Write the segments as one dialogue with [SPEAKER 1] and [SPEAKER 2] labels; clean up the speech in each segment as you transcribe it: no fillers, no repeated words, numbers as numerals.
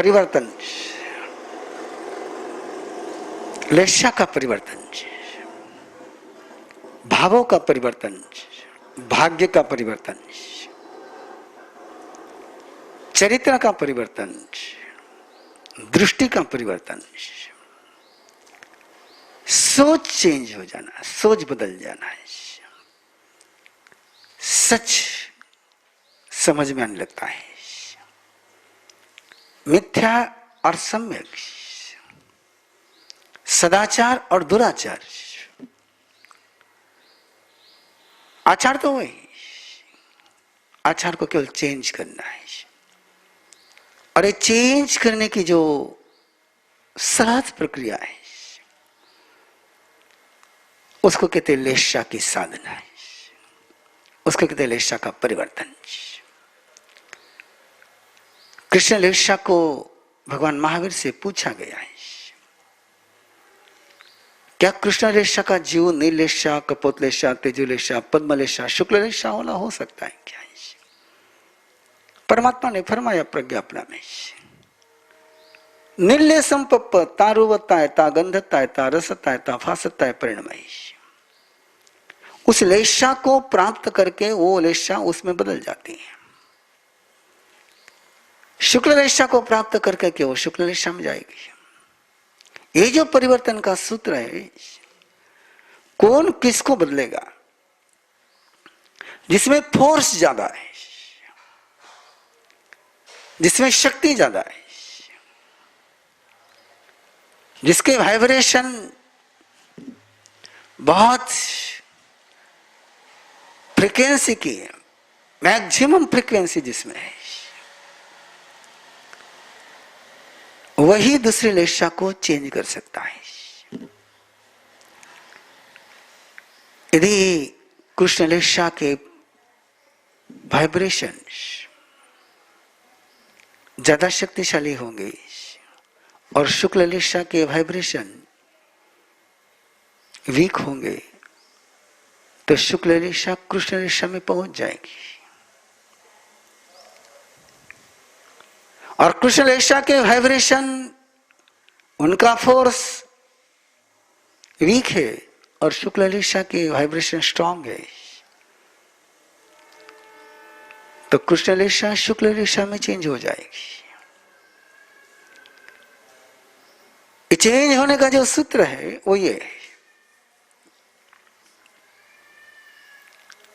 [SPEAKER 1] परिवर्तन, लेशा का परिवर्तन, भावों का परिवर्तन, भाग्य का परिवर्तन, चरित्र का परिवर्तन, दृष्टि का परिवर्तन, सोच चेंज हो जाना, सोच बदल जाना है, सच समझ में आने लगता है, मिथ्या और सम्यक, सदाचार और दुराचार, आचार तो वही, आचार को केवल चेंज करना है, और ये चेंज करने की जो सहज प्रक्रिया है उसको कहते हैं लेशा की साधना है, उसको कहते हैं लेशा का परिवर्तन। कृष्ण लेशा को भगवान महावीर से पूछा गया है, क्या कृष्ण लेशा का जीव नीलेशा, कपोतलेशा, तेजुलेशा, पद्मलेशा, शुक्ललेशा होना हो सकता है क्या? परमात्मा ने फरमाया प्रज्ञापना में, नीलेशम पप्प तारुवताय ता गंधताय ता रसताय ता फासताय परिणमय। उस लेशा को प्राप्त करके वो लेशा उसमें बदल जाती है, शुक्ल लेशा को प्राप्त करके के वो शुक्ल लेशा में जाएगी। ये जो परिवर्तन का सूत्र है, कौन किसको बदलेगा? जिसमें फोर्स ज्यादा है, जिसमें शक्ति ज्यादा है, जिसके वाइब्रेशन बहुत फ्रीक्वेंसी की है, मैक्सिमम फ्रीक्वेंसी जिसमें है, वही दूसरी लेशा को चेंज कर सकता है। यदि कृष्ण लेशा के वाइब्रेशन ज्यादा शक्तिशाली होंगे और शुक्ल लेशा के वाइब्रेशन वीक होंगे तो शुक्ल लेशा कृष्ण लेशा में पहुंच जाएगी, और कृष्ण लेशा के वाइब्रेशन उनका फोर्स वीक है और शुक्ल लेशा के वाइब्रेशन स्ट्रांग है, तो कृष्ण लेशा शुक्ल लेशा में चेंज हो जाएगी। चेंज होने का जो सूत्र है वो ये है।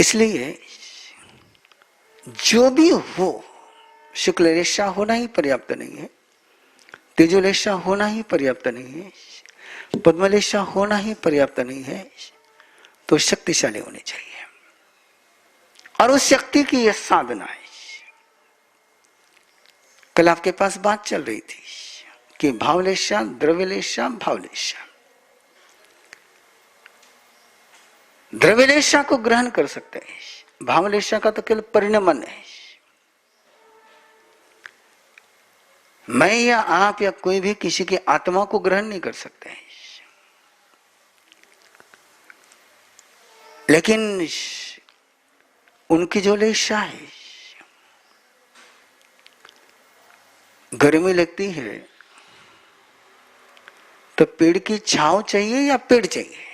[SPEAKER 1] इसलिए जो भी हो, शुक्ल लेशा होना ही पर्याप्त नहीं है, तेजुलेशा होना ही पर्याप्त नहीं है, पद्मलेशा होना ही पर्याप्त नहीं है, तो शक्तिशाली होनी चाहिए, और उस शक्ति की यह साधना है। कल आपके पास बात चल रही थी कि भावलेशा, द्रव्यलेशा, भावलेशा। द्रव्यलेशा को ग्रहण कर सकते हैं, भावलेशा का तो केवल परिणमन है। मैं या आप या कोई भी किसी की आत्मा को ग्रहण नहीं कर सकते हैं, लेकिन उनकी जो लेशा है, गर्मी लगती है तो पेड़ की छांव चाहिए या पेड़ चाहिए?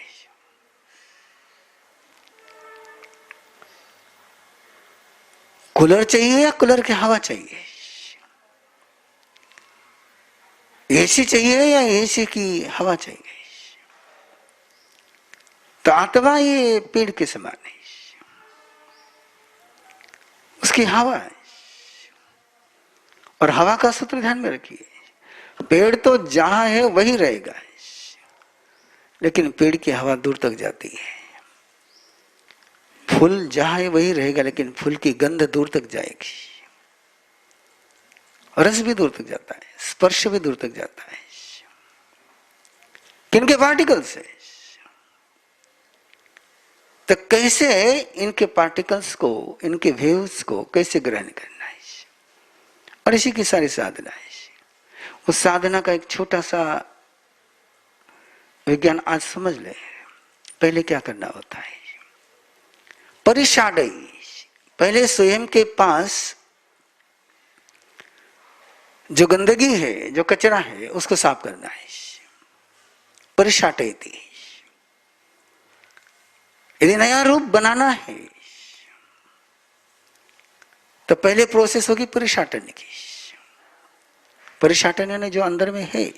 [SPEAKER 1] कूलर चाहिए या कूलर की हवा चाहिए? एसी चाहिए या एसी की हवा चाहिए? तो आत्मा ये पेड़ के समान है, उसकी हवा है, और हवा का सूत्र ध्यान में रखिए, पेड़ तो जहां है वही रहेगा, लेकिन पेड़ की हवा दूर तक जाती है। फूल जहां है वही रहेगा, लेकिन फूल की गंध दूर तक जाएगी, रस भी दूर तक जाता है, स्पर्श भी दूर तक जाता है। किनके पार्टिकल्स है? तो कैसे इनके पार्टिकल्स को, इनके वेव्स को कैसे ग्रहण करना है, और इसी की सारी साधना है। उस साधना का एक छोटा सा विज्ञान आज समझ ले। पहले क्या करना होता है? परिषाडई, पहले स्वयं के पास जो गंदगी है, जो कचरा है, उसको साफ करना है। परिशाटयति, यदि नया रूप बनाना है तो पहले प्रोसेस होगी परिशाटन की। परिशाटन ने जो अंदर में है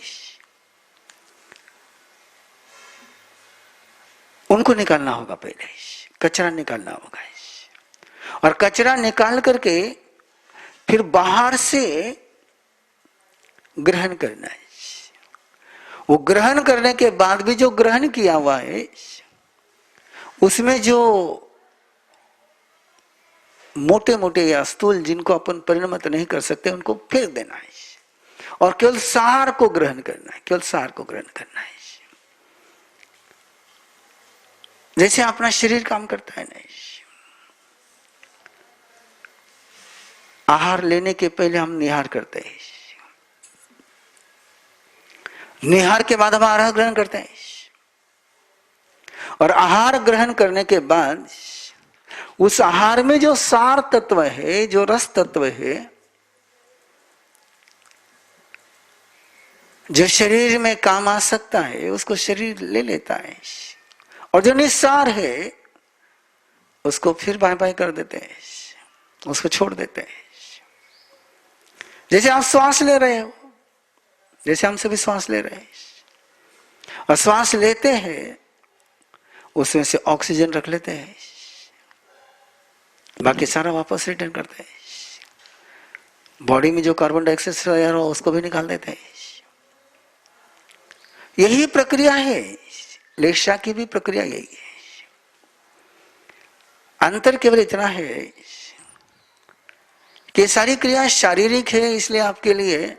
[SPEAKER 1] उनको निकालना होगा, पहले कचरा निकालना होगा, और कचरा निकाल करके फिर बाहर से ग्रहण करना है। वो ग्रहण करने के बाद भी जो ग्रहण किया हुआ है उसमें जो मोटे मोटे या स्थूल जिनको अपन परिणमित नहीं कर सकते उनको फेंक देना है और केवल सार को ग्रहण करना है, केवल सार को ग्रहण करना है। जैसे अपना शरीर काम करता है ना, आहार लेने के पहले हम निहार करते हैं, निहार के बाद हम आहार ग्रहण करते हैं, और आहार ग्रहण करने के बाद उस आहार में जो सार तत्व है, जो रस तत्व है, जो शरीर में काम आ सकता है, उसको शरीर ले लेता है, और जो निस्सार है उसको फिर बाय बाय कर देते हैं, उसको छोड़ देते हैं। जैसे आप श्वास ले रहे हो, जैसे हम सभी श्वास ले रहे हैं, और श्वास लेते हैं उसमें से ऑक्सीजन रख लेते हैं, बाकी सारा वापस रिटर्न करते हैं। बॉडी में जो कार्बन डाइऑक्साइड तैयार हो उसको भी निकाल देते हैं। यही प्रक्रिया है, लेशा की भी प्रक्रिया यही है। अंतर केवल इतना है कि सारी क्रिया शारीरिक है, इसलिए आपके लिए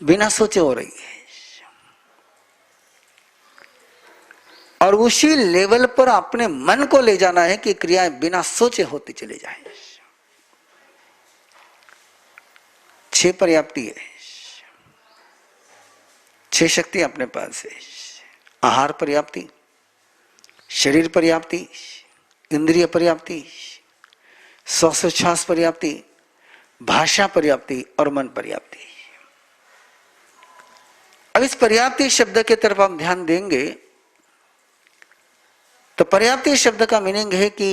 [SPEAKER 1] बिना सोचे हो रही है, और उसी लेवल पर अपने मन को ले जाना है कि क्रियाएं बिना सोचे होती चली जाए। 6 पर्याप्ति है, 6 शक्ति अपने पास है। आहार पर्याप्ति, शरीर पर्याप्ति, इंद्रिय पर्याप्ति, श्वासोच्छ्वास पर्याप्ति, भाषा पर्याप्ति और मन पर्याप्ति। अब इस पर्याप्ति शब्द के तरफ हम ध्यान देंगे तो पर्याप्ति शब्द का मीनिंग है कि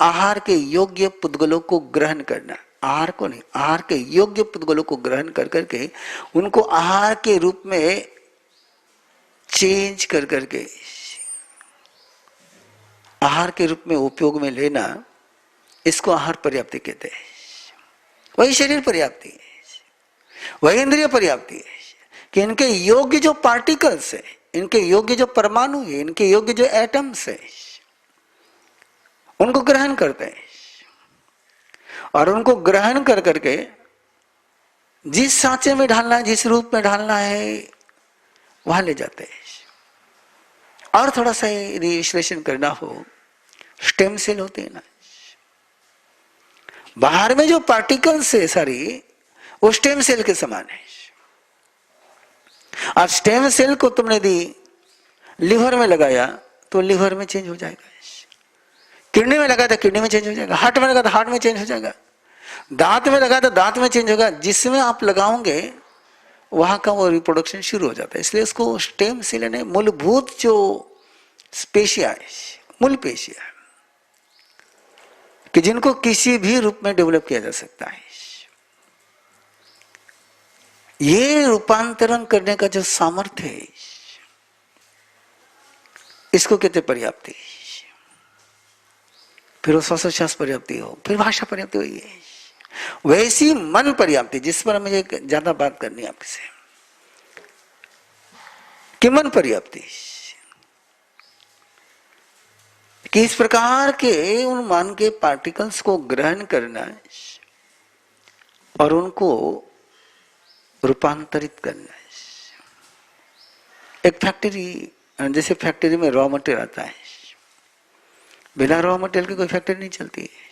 [SPEAKER 1] आहार के योग्य पुद्गलों को ग्रहण करना। आहार को नहीं, आहार के योग्य पुद्गलों को ग्रहण कर करके उनको आहार के रूप में चेंज कर करके आहार के रूप में उपयोग में लेना, इसको आहार पर्याप्ति कहते हैं। वही शरीर पर्याप्ति है, वही इंद्रिय पर्याप्ति है कि इनके योग्य जो पार्टिकल्स है, इनके योग्य जो परमाणु है, इनके योग्य जो एटम्स है, उनको ग्रहण करते हैं, और उनको ग्रहण कर करके जिस सांचे में ढालना है, जिस रूप में ढालना है, वहां ले जाते हैं। और थोड़ा सा यदि विश्लेषण करना हो, स्टेम सेल होते हैं ना, बाहर में जो पार्टिकल्स है सारी, वो स्टेम सेल के समान है। आज स्टेम सेल को तुमने दी लिवर में लगाया तो लिवर में चेंज हो जाएगा, किडनी में लगा तो किडनी में चेंज हो जाएगा, हार्ट में लगा तो हार्ट में चेंज हो जाएगा, दांत में लगा तो दांत में चेंज होगा। जिसमें आप लगाओगे वहां का वो रिप्रोडक्शन शुरू हो जाता है। इसलिए उसको स्टेम सेल ने मूलभूत जो स्पेशिया है, मूल पेशिया, कि जिनको किसी भी रूप में डेवलप किया जा सकता है, ये रूपांतरण करने का जो सामर्थ्य है, इसको कहते पर्याप्ति। फिर वो श्वासोच्छ्वास पर्याप्ति हो, फिर भाषा पर्याप्ति हुई है, वैसी मन पर्याप्ति, जिस पर मुझे ज्यादा बात करनी है आपसे, कि मन पर्याप्ति, कि इस प्रकार के उन मन के पार्टिकल्स को ग्रहण करना और उनको रूपांतरित करना। एक फैक्ट्री, जैसे फैक्ट्री में रॉ मटेरियल आता है, बिना रॉ मटेरियल की कोई फैक्ट्री नहीं चलती है।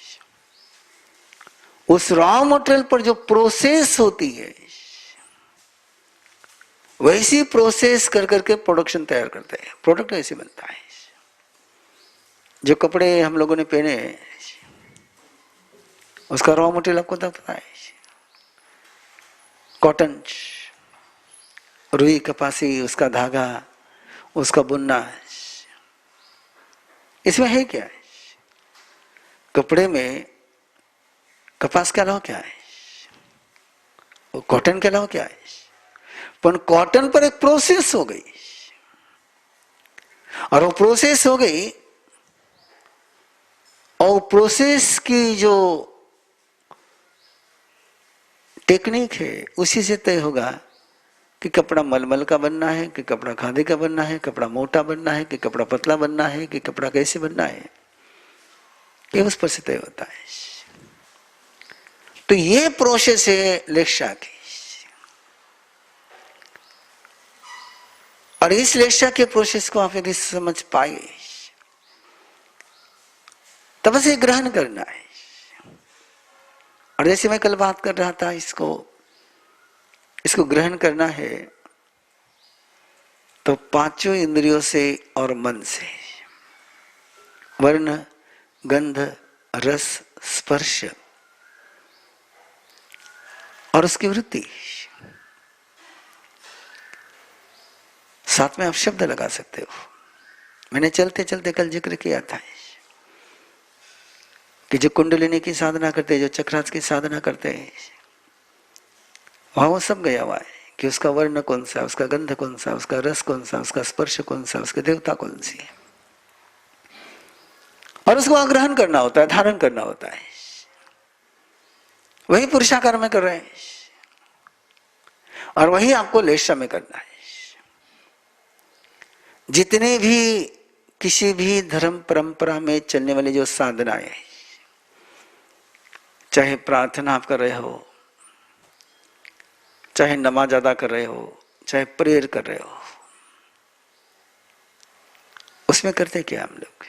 [SPEAKER 1] उस रॉ मटेरियल पर जो प्रोसेस होती है, वैसी प्रोसेस कर करके प्रोडक्शन तैयार करते हैं, प्रोडक्ट ऐसे बनता है। जो कपड़े हम लोगों ने पहने, उसका रॉ मटेरियल आपको पता है, कॉटन, रुई कपासी, उसका धागा, उसका बुनना, इसमें है क्या है? कपड़े में कपास के अलावा क्या है? वो कॉटन के अलावा क्या है? पर कॉटन पर एक प्रोसेस हो गई, और वो प्रोसेस हो गई, और प्रोसेस की जो टेक्निक है उसी से तय होगा कि कपड़ा मलमल का बनना है, कि कपड़ा खादी का बनना है, कपड़ा मोटा बनना है, कि कपड़ा पतला बनना है, कि कपड़ा कैसे बनना है, ये उस पर से तय होता है। तो ये प्रोसेस है लेक्शा की, और इस लेक्शा के प्रोसेस को आप यदि समझ पाए तब से ग्रहण करना है। और जैसे मैं कल बात कर रहा था, इसको ग्रहण करना है तो पांचों इंद्रियों से और मन से, वर्ण, गंध, रस, स्पर्श और उसकी वृत्ति, साथ में आप शब्द लगा सकते हो। मैंने चलते चलते कल जिक्र किया था कि जो कुंडलिनी की साधना करते, जो चक्रास की साधना करते हैं, वहां वो सब गया हुआ है कि उसका वर्ण कौन सा, उसका गंध कौन सा, उसका रस कौन सा, उसका स्पर्श कौन सा, उसकी देवता कौन सी है, और उसको आग्रहण करना होता है, धारण करना होता है। वही पुरुषाकार में कर रहे हैं, और वही आपको लेशा में करना है। जितने भी किसी भी धर्म परंपरा में चलने वाली जो साधनाएं, चाहे प्रार्थना आप कर रहे हो, चाहे नमाज अदा कर रहे हो, चाहे प्रेयर कर रहे हो, उसमें करते क्या हम लोग?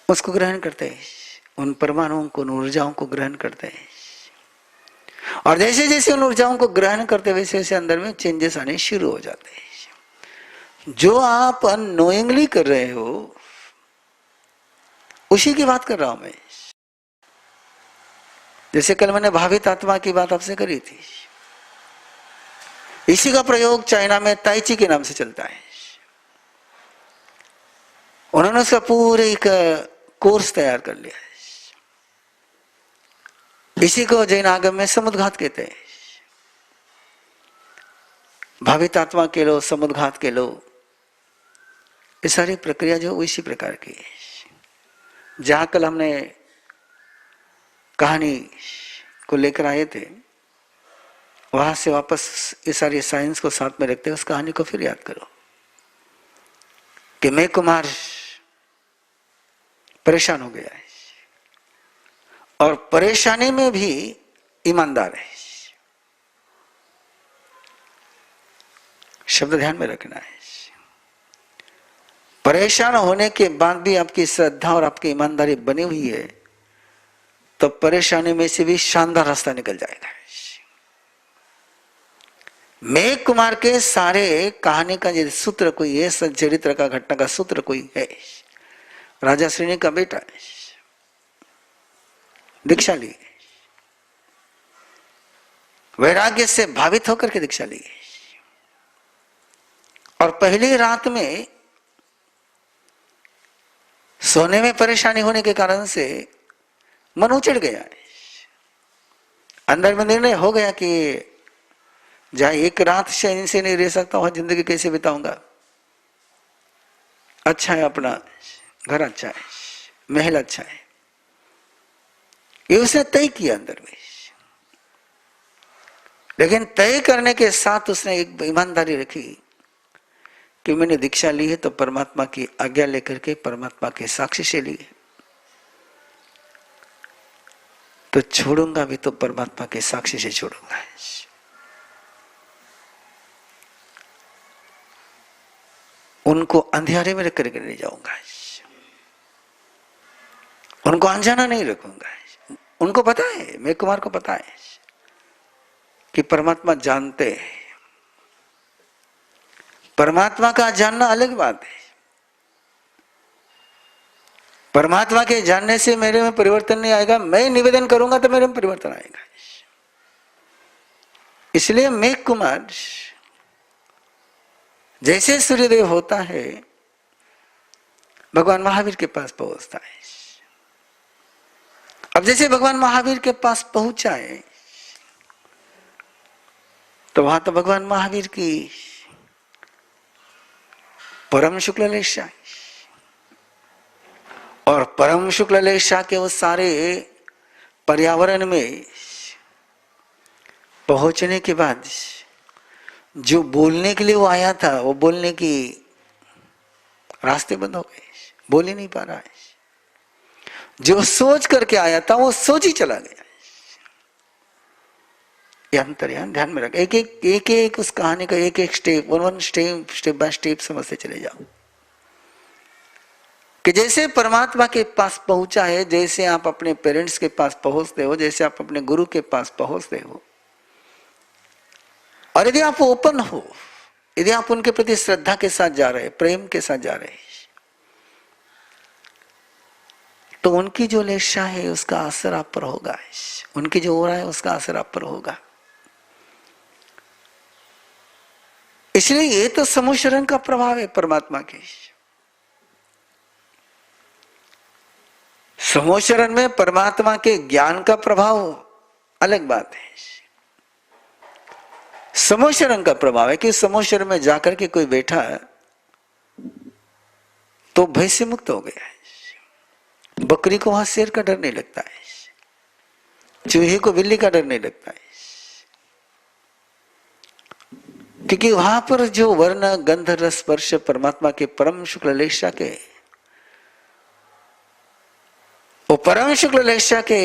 [SPEAKER 1] उसको ग्रहण करते हैं, उन परमाणुओं को, उन ऊर्जाओं को ग्रहण करते हैं, और जैसे जैसे उन ऊर्जाओं को ग्रहण करते वैसे वैसे अंदर में चेंजेस आने शुरू हो जाते हैं। जो आप अननोइंगली कर रहे हो उसी की बात कर रहा हूं मैं। जैसे कल मैंने भावित आत्मा की बात आपसे करी थी, इसी का प्रयोग चाइना में ताइची के नाम से चलता है। उन्होंने उसका पूरे एक कोर्स तैयार कर लिया है। इसी को जैन आगम में समुद्घात कहते हैं। भावित आत्मा के लो, समुद्घात के लो, ये सारी प्रक्रिया जो इसी प्रकार की है। जहां कल हमने कहानी को लेकर आए थे, वहां से वापस ये सारी साइंस को साथ में रखते हुए उस कहानी को फिर याद करो कि मैं कुमार परेशान हो गया है, और परेशानी में भी ईमानदार है। शब्द ध्यान में रखना है। परेशान होने के बाद भी आपकी श्रद्धा और आपकी ईमानदारी बनी हुई है, तो परेशानी में से भी शानदार रास्ता निकल जाएगा। मेघ कुमार के सारे कहानी का यदि सूत्र कोई है, चरित्र का, घटना का सूत्र कोई है, राजा श्रेणी का बेटा है, दीक्षा ली, वैराग्य से भावित होकर के दीक्षा ली, और पहली रात में सोने में परेशानी होने के कारण से मन उचड़ गया है। अंदर में निर्णय हो गया कि जहां एक रात से इनसे नहीं रह सकता, वहां जिंदगी कैसे बिताऊंगा। अच्छा है, अपना घर अच्छा है, महल अच्छा है, ये उसने तय किया अंदर में। लेकिन तय करने के साथ उसने एक ईमानदारी रखी कि मैंने दीक्षा ली है तो परमात्मा की आज्ञा लेकर के, परमात्मा के साक्षी से ली है, तो छोड़ूंगा भी तो परमात्मा के साक्षी से छोड़ूंगा। उनको अंधेरे में रख करके नहीं जाऊंगा, उनको अनजाना नहीं रखूंगा। उनको पता है, मेघ कुमार को पता है कि परमात्मा जानते हैं। परमात्मा का जानना अलग बात है। परमात्मा के जानने से मेरे में परिवर्तन नहीं आएगा, मैं निवेदन करूंगा तो मेरे में परिवर्तन आएगा। इसलिए मेघ कुमार जैसे सूर्यदेव होता है भगवान महावीर के पास पहुंचता है। अब जैसे भगवान महावीर के पास पहुंचा है तो वहां तो भगवान महावीर की परम शुक्ल लेशा है और परम शुक्ल लेशा के उस सारे पर्यावरण में पहुंचने के बाद जो बोलने के लिए वो आया था वो बोलने की रास्ते बंद हो गए, बोल ही नहीं पा रहा है। जो सोच करके आया था वो सोच ही चला गया। ये अंतर्यान ध्यान में रख, एक उस कहानी का एक step one step by step समझते चले जाओ कि जैसे परमात्मा के पास पहुंचा है, जैसे आप अपने पेरेंट्स के पास पहुंचते हो, जैसे आप अपने गुरु के पास पहुंचते हो, और यदि आप ओपन हो, यदि आप उनके प्रति श्रद्धा के साथ जा रहे, प्रेम के साथ जा रहे, तो उनकी जो लेशा है उसका असर आप पर होगा, उनकी जो हो रहा है उसका असर आप पर होगा। इसलिए ये तो समूह शरण का प्रभाव है परमात्मा के। समूह शरण में परमात्मा के ज्ञान का प्रभाव अलग बात है। समूह शरण का प्रभाव है कि समूह शरण में जाकर के कोई बैठा तो भय से मुक्त हो गया है। बकरी को वहां शेर का डर नहीं लगता है, चूहे को बिल्ली का डर नहीं लगता है, क्योंकि वहां पर जो वर्ण गंध रस स्पर्श परमात्मा के परम शुक्ल लेशा के, वो परम शुक्ल लेशा के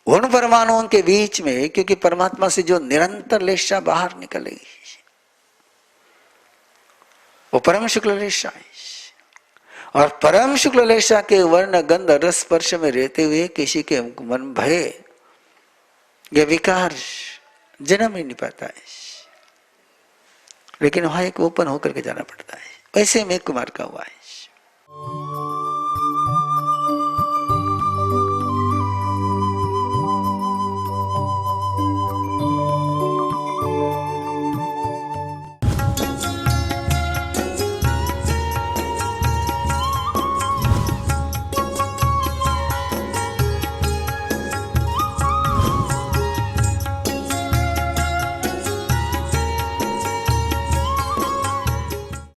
[SPEAKER 1] उन परमाणुओं के बीच में, क्योंकि परमात्मा से जो निरंतर लेशा बाहर निकलेगी वो परम शुक्ल लेशा है। और परम शुक्ल लेशा के वर्ण गंध रस स्पर्श में रहते हुए किसी के मन भय या विकार जन्म ही नहीं पाता है, लेकिन वहां एक ओपन होकर के जाना पड़ता है। वैसे में कुमार का हुआ है।